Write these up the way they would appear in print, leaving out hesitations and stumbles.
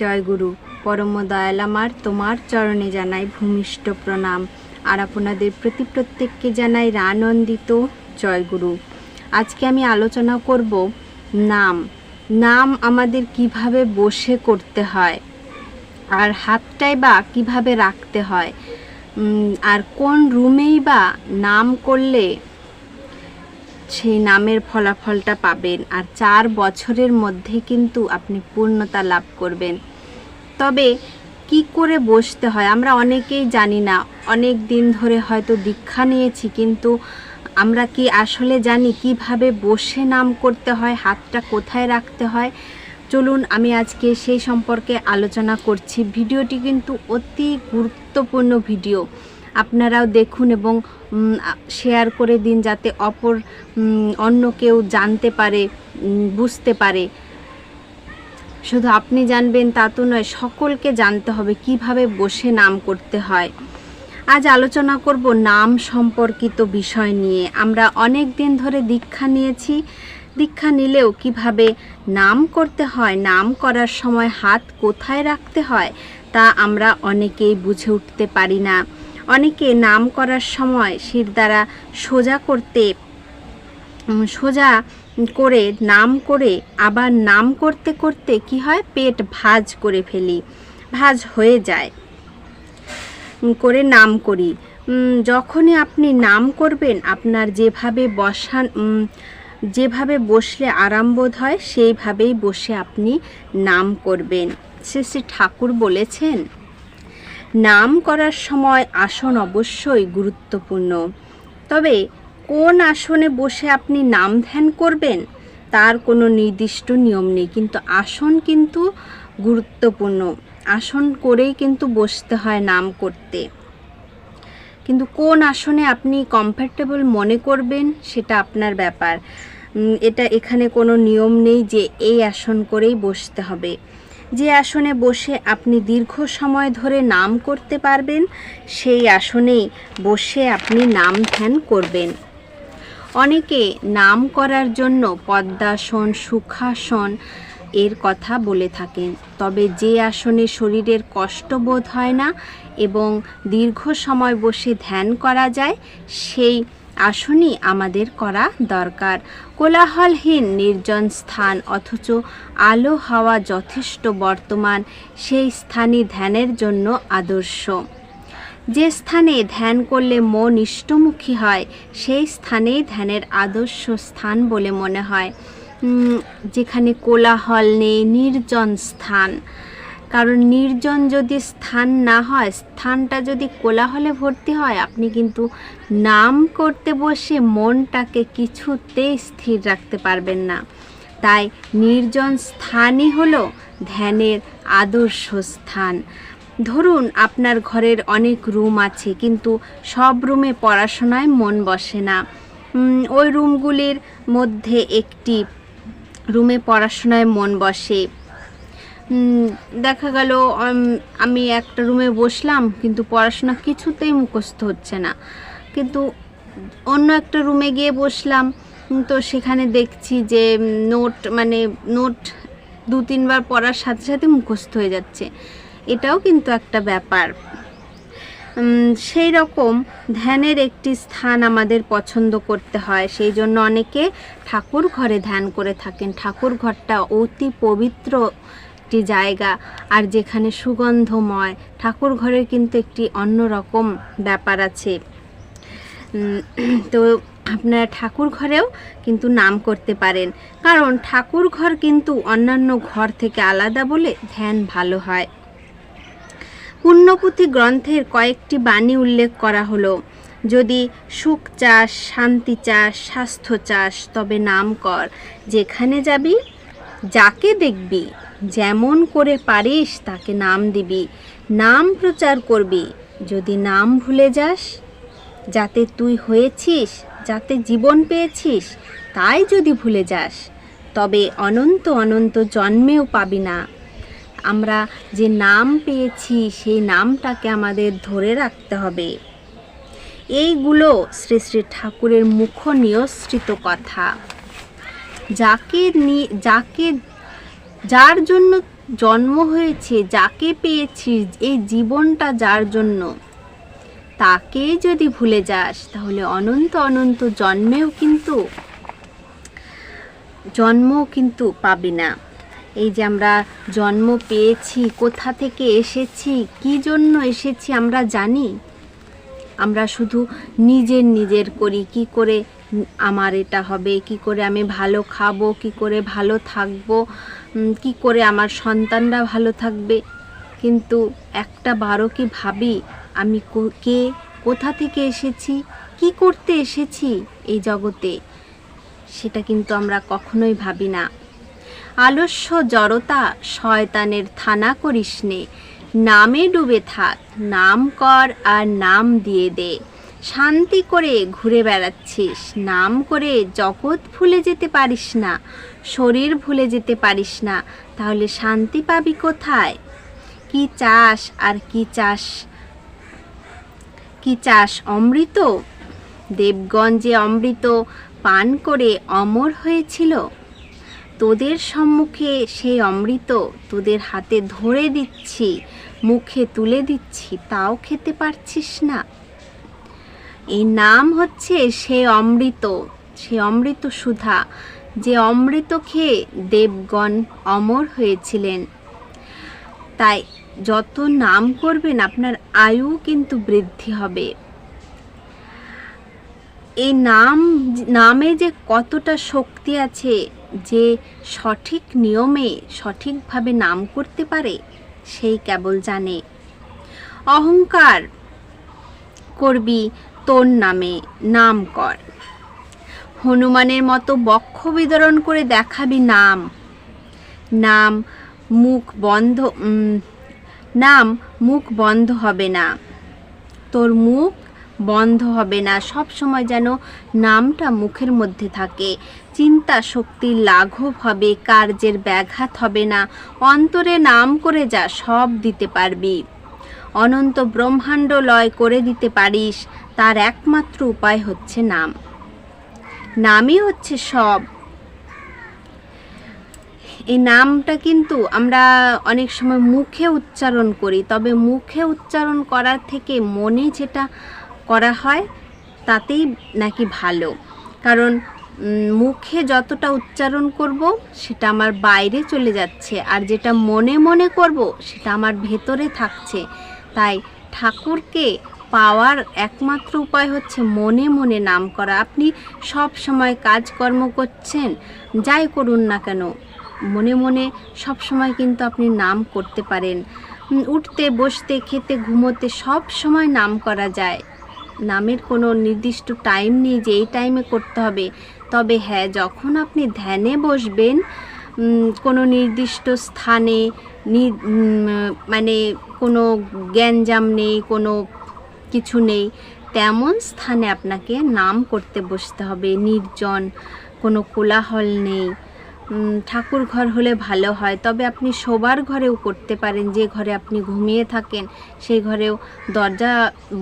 জয় গুরু। পরম দয়াল আমার তোমার চরণে জানাই ভূমিষ্ঠ প্রণাম, আর আপনাদের প্রতি প্রত্যেককে জানাই আনন্দিত জয় গুরু। আজকে আমি আলোচনা করব নাম আমাদের কিভাবে বসে করতে হয়, আর হাতটাই বা কিভাবে রাখতে হয়, আর কোন রুমেই বা নাম করলে সেই নামের ফলাফলটা পাবেন, আর 4 বছরের মধ্যে কিন্তু আপনি পূর্ণতা লাভ করবেন। তবে কি করে বসতে হয় আমরা অনেকেই জানি না। অনেক দিন ধরে হয়তো দীক্ষা নিয়েছি, কিন্তু আমরা কি আসলে জানি কিভাবে বসে নাম করতে হয়, হাতটা কোথায় রাখতে হয়? চলুন আমি আজকে সেই সম্পর্কে আলোচনা করছি। ভিডিওটি কিন্তু অতি গুরুত্বপূর্ণ ভিডিও, আপনারাও দেখুন এবং শেয়ার করে দিন, যাতে অন্য কেউ জানতে পারে, বুঝতে পারে। শুধু আপনি জানবেন তা তো নয়, সকলকে জানতে হবে কিভাবে বসে নাম করতে হয়। আজ আলোচনা করব নাম সম্পর্কিত বিষয় নিয়ে। আমরা অনেক দিন ধরে দীক্ষা নিয়েছি, দীক্ষা নিলেও কিভাবে নাম করতে হয়, নাম করার সময় হাত কোথায় রাখতে হয়, তা আমরা অনেকেই বুঝে উঠতে পারি না। অনেকে নাম করার সময় শিরদাঁড়া সোজা করে নাম করে আবার নাম করতে করতে কি হয়, পেট ভাঁজ করে ফেলি, ভাঁজ হয়ে যায় করে নাম করি। যখনই আপনি নাম করবেন, আপনার যেভাবে বসলে আরাম বোধ হয় সেইভাবেই বসে আপনি নাম করবেন। শ্রী ঠাকুর বলেছেন, নাম করার সময় আসন অবশ্যই গুরুত্বপূর্ণ। তবে কোন আসনে বসে আপনি নাম ধ্যান করবেন তার কোনো নির্দিষ্ট নিয়ম নেই, কিন্তু আসন কিন্তু গুরুত্বপূর্ণ। আসন করেই কিন্তু বসতে হয় নাম করতে, কিন্তু কোন আসনে আপনি কমফর্টেবল মনে করবেন সেটা আপনার ব্যাপার। এখানে কোনো নিয়ম নেই যে এই আসন করেই বসতে হবে। যে আসনে বসে আপনি দীর্ঘ সময় ধরে নাম করতে পারবেন, সেই আসনেই বসে আপনি নাম ধ্যান করবেন। অনেকে নাম করার জন্য পদ্মাসন, সুখাসন এর কথা বলে থাকেন। তবে যে আসনে শরীরের কষ্টবোধ হয় না এবং দীর্ঘ সময় বসে ধ্যান করা যায়, সেই আসনই আমাদের করা দরকার। কোলাহলহীন নির্জন স্থান, অথচ আলো হাওয়া যথেষ্ট বর্তমান, সেই স্থানই ধ্যানের জন্য আদর্শ। যে স্থানে ধ্যান করলে মন ইষ্টমুখী হয়, সেই স্থানেই ধ্যানের আদর্শ স্থান বলে মনে হয়। যেখানে কোলাহল নেই, নির্জন স্থান। কারণ নির্জন যদি স্থান না হয়, স্থানটা যদি কোলাহলে ভর্তি হয়, আপনি কিন্তু নাম করতে বসে মনটাকে কিছুতেই স্থির রাখতে পারবেন না। তাই নির্জন স্থানই হলো ধ্যানের আদর্শ স্থান। ধরুন আপনার ঘরের অনেক রুম আছে, কিন্তু সব রুমে পড়াশোনায় মন বসে না। ওই রুমগুলির মধ্যে একটি রুমে পড়াশোনায় মন বসে। দেখা গেল আমি একটা রুমে বসলাম, কিন্তু পড়াশোনা কিছুতেই মুখস্থ হচ্ছে না। কিন্তু অন্য একটা রুমে গিয়ে বসলাম, তো সেখানে দেখছি যে নোট 2-3 বার পড়ার সাথে সাথে মুখস্থ হয়ে যাচ্ছে। এটাও কিন্তু একটা ব্যাপার। সেই রকম ধ্যানের একটি স্থান আমাদের পছন্দ করতে হয়। সেই জন্য অনেকে ঠাকুর ঘরে ধ্যান করে থাকেন। ঠাকুর ঘরটা অতি পবিত্র একটি জায়গা, আর যেখানে সুগন্ধময়। ঠাকুর ঘরের কিন্তু একটি অন্যরকম ব্যাপার আছে। তো আপনারা ঠাকুর ঘরেও কিন্তু নাম করতে পারেন, কারণ ঠাকুর ঘর কিন্তু অন্যান্য ঘর থেকে আলাদা বলে ধ্যান ভালো হয়। পুণ্যপুঁথি গ্রন্থের কয়েকটি বাণী উল্লেখ করা হলো, যদি সুখ চাস, শান্তি চাস, স্বাস্থ্য চাস, তবে নাম কর। যেখানে যাবি, যাকে দেখবি, যেমন করে পারিস তাকে নাম দিবি, নাম প্রচার করবি। যদি নাম ভুলে যাস, যাতে তুই হয়েছিস, যাতে জীবন পেয়েছিস, তাই যদি ভুলে যাস, তবে অনন্ত অনন্ত জন্মেও পাবি না। আমরা যে নাম পেয়েছি, সেই নামটাকে আমাদের ধরে রাখতে হবে। এইগুলো শ্রী শ্রী ঠাকুরের মুখ নিঃসৃত কথা। যার জন্য জন্ম হয়েছে, যাকে পেয়েছিস, এই জীবনটা যার জন্য, তাকে যদি ভুলে যাস তাহলে অনন্ত অনন্ত জন্মও কিন্তু পাবি না। এই যে আমরা জন্ম পেয়েছি, কোথা থেকে এসেছি, কি জন্য এসেছি আমরা জানি? আমরা শুধু নিজের করি, কি করে আমার এটা হবে, কি করে আমি ভালো খাবো, কি করে ভালো থাকবো, কি করে আমার সন্তানরা ভালো থাকবে। কিন্তু একটা বারও কি ভাবি আমি কে, কোথা থেকে এসেছি, কি করতে এসেছি এই জগতে? সেটা কিন্তু আমরা কখনোই ভাবি না। আলস্য জড়তা শয়তানের থানা করিস নে, নামে ডুবে থাক, নাম কর আর নাম দিয়ে দে। শান্তি করে ঘুরে বেড়াচ্ছিস, নাম করে জগৎ ভুলে যেতে পারিস না, শরীর ভুলে যেতে পারিস না, তাহলে শান্তি পাবি কোথায়? কি চাস আর কি চাস অমৃত? দেবগণ যে অমৃত পান করে অমর হয়েছিল, তোদের সম্মুখে সেই অমৃত তোদের হাতে ধরে দিচ্ছি, মুখে তুলে দিচ্ছি, তাও খেতে পারছিস না। এই নাম হচ্ছে সেই অমৃত সুধা, যে অমৃত খেয়ে দেবগণ অমর হয়েছিলেন। তাই যত নাম করবেন আপনার আয়ু কিন্তু বৃদ্ধি হবে। এই নামে যে কতটা শক্তি আছে, যে সঠিক নিয়মে সঠিকভাবে নাম করতে পারে সেই কেবল জানে। অহংকার করবি তোর নামে, নাম কর। হনুমানের মতো বক্ষ বিদরণ করে দেখাবি নাম মুখ বন্ধ হবে না, তোর মুখ বন্ধ হবে না, সব সময় যেন নামটা মুখের মধ্যে থাকে। চিন্তা শক্তির লাঘব হবে, কার্যের ব্যাঘাত হবে না। অন্তরে নাম করে যা, সব দিতে পারবি। অনন্ত ব্রহ্মাণ্ড লয় করে দিতে পারিস, তার একমাত্র উপায় হচ্ছে নামই হচ্ছে সব। এই নামটা কিন্তু আমরা অনেক সময় মুখে উচ্চারণ করি, তবে মুখে উচ্চারণ করার থেকে মনে যেটা করা হয় তাতেই নাকি ভালো। কারণ মুখে যতটা উচ্চারণ করব সেটা আমার বাইরে চলে যাচ্ছে, আর যেটা মনে মনে করব সেটা আমার ভেতরে থাকছে। তাই ঠাকুরকে পাওয়ার একমাত্র উপায় হচ্ছে মনে মনে নাম করা। আপনি সব সময় কাজকর্ম করছেন, যাই করুন না কেন, মনে মনে সব সময় কিন্তু আপনি নাম করতে পারেন। উঠতে বসতে খেতে ঘুমোতে সব সময় নাম করা যায়। নামের কোনো নির্দিষ্ট টাইম নেই যে এই টাইমে করতে হবে। তবে হ্যাঁ, যখন আপনি ধ্যানে বসবেন কোনো নির্দিষ্ট স্থানে, মানে কোনো গ্যাঞ্জাম নেই, কোনো কিছু নেই, তেমন স্থানে আপনাকে নাম করতে বসতে হবে। নির্জন, কোনো কোলাহল নেই। ঠাকুর ঘর হলে ভালো হয়, তবে আপনি শোবার ঘরেও করতে পারেন। যে ঘরে আপনি ঘুমিয়ে থাকেন সেই ঘরেও দরজা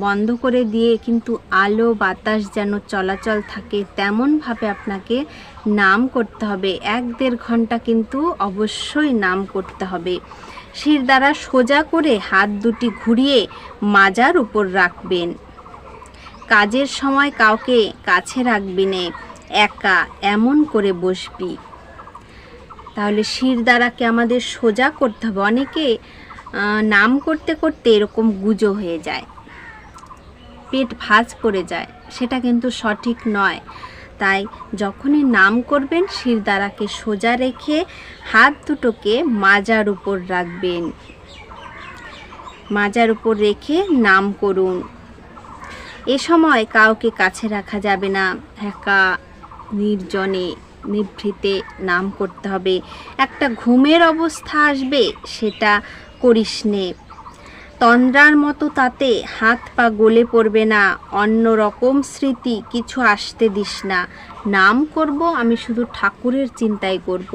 বন্ধ করে দিয়ে কিন্তু আলো বাতাস যেন চলাচল থাকে, তেমনভাবে আপনাকে নাম করতে হবে। 1-1.5 ঘন্টা কিন্তু অবশ্যই নাম করতে হবে। শির দ্বারা সোজা করে হাত দুটি ঘুরিয়ে মাজার উপর রাখবেন। কাজের সময় কাউকে কাছে রাখবি নে, একা এমন করে বসবি। তাহলে শির দ্বারাকে আমাদের সোজা করতে হবে। অনেকে নাম করতে করতে এরকম গুজো হয়ে যায়, পেট ভাঁজ পড়ে যায়, সেটা কিন্তু সঠিক নয়। তাই যখনই নাম করবেন শির দ্বারাকে সোজা রেখে হাত দুটোকে মাজার উপর রাখবেন। মাজার উপর রেখে নাম করুন। এ সময় কাউকে কাছে রাখা যাবে না, একা নির্জনে নিভৃতে নাম করতে হবে। একটা ঘুমের অবস্থা আসবে, সেটা করিস নে। তন্দ্রার মতো তাতে হাত পা গলে পড়বে না, অন্য রকম স্মৃতি কিছু আসতে দিস না। নাম করব, আমি শুধু ঠাকুরের চিন্তাই করব,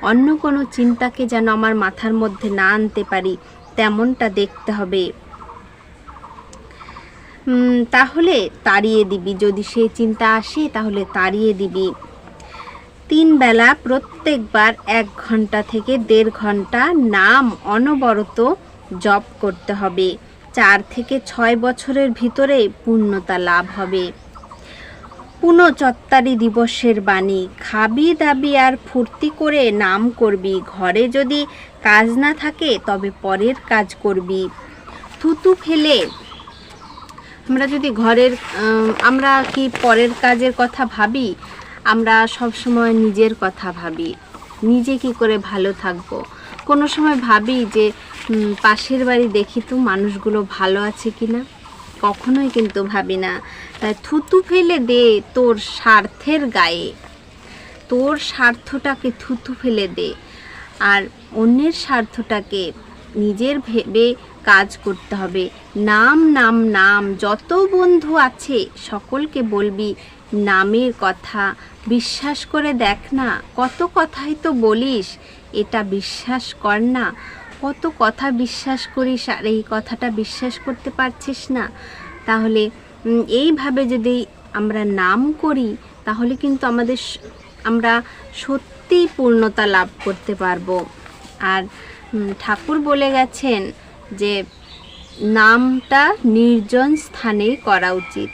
অন্য কোনো চিন্তাকে যেন আমার মাথার মধ্যে না আনতে পারি, তেমনটা দেখতে হবে। তাহলে তাড়িয়ে দিবি, যদি সেই চিন্তা আসে তাহলে তাড়িয়ে দিবি। 3 বেলা প্রত্যেকবার 1 ঘন্টা থেকে 1.5 ঘন্টা নাম অনবরত জপ করতে হবে। 4 থেকে 6 বছরের ভিতরে পূর্ণতা লাভ হবে। পুনচত্তারি দিবসের বাণী, খাবি দাবি আর ফুর্তি করে নাম করবি, ঘরে যদি কাজ না থাকে তবে পরের কাজ করবি। থুতু ফেলে আমরা যদি আমরা কি পরের কাজের কথা ভাবি? আমরা সব সময় নিজের কথা ভাবি, নিজে কি করে ভালো থাকবো। কোনো সময় ভাবি যে পাশের বাড়ি দেখি তো মানুষগুলো ভালো আছে কি না, কখনোই কিন্তু ভাবি না। তাই থুতু ফেলে দে তোর স্বার্থের গায়ে, তোর স্বার্থটাকে থুতু ফেলে দে, আর অন্যের স্বার্থটাকে নিজের ভেবে কাজ করতে হবে। নাম নাম নাম, যত বন্ধু আছে সকলকে বলবি নামের কথা। বিশ্বাস করে দেখ না, কত কথাই তো বলিস, এটা বিশ্বাস কর না। কত কথা বিশ্বাস করিস আর এই কথাটা বিশ্বাস করতে পারছিস না। তাহলে এইভাবে যদি আমরা নাম করি তাহলে কিন্তু আমরা সত্যিই পূর্ণতা লাভ করতে পারবো। আর ঠাকুর বলে গেছেন যে নামটা নির্জন স্থানে করা উচিত,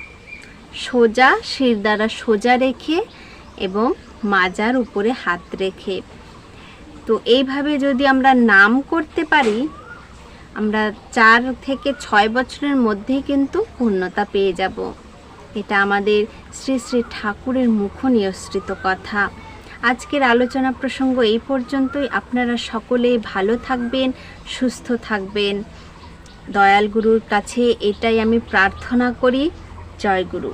সোজা শিরদাঁড়া সোজা রেখে এবং মাজার উপরে হাত রেখে। তো এইভাবে যদি আমরা নাম করতে পারি, আমরা 4 থেকে 6 বছরের মধ্যেই কিন্তু পূর্ণতা পেয়ে যাব। এটা আমাদের শ্রী শ্রী ঠাকুরের মুখ নিঃসৃত কথা। আজকের আলোচনা প্রসঙ্গ এই পর্যন্তই। আপনারা সকলেই ভালো থাকবেন, সুস্থ থাকবেন। দয়াল গুরুর কাছে এটাই আমি প্রার্থনা করি। জয় গুরু।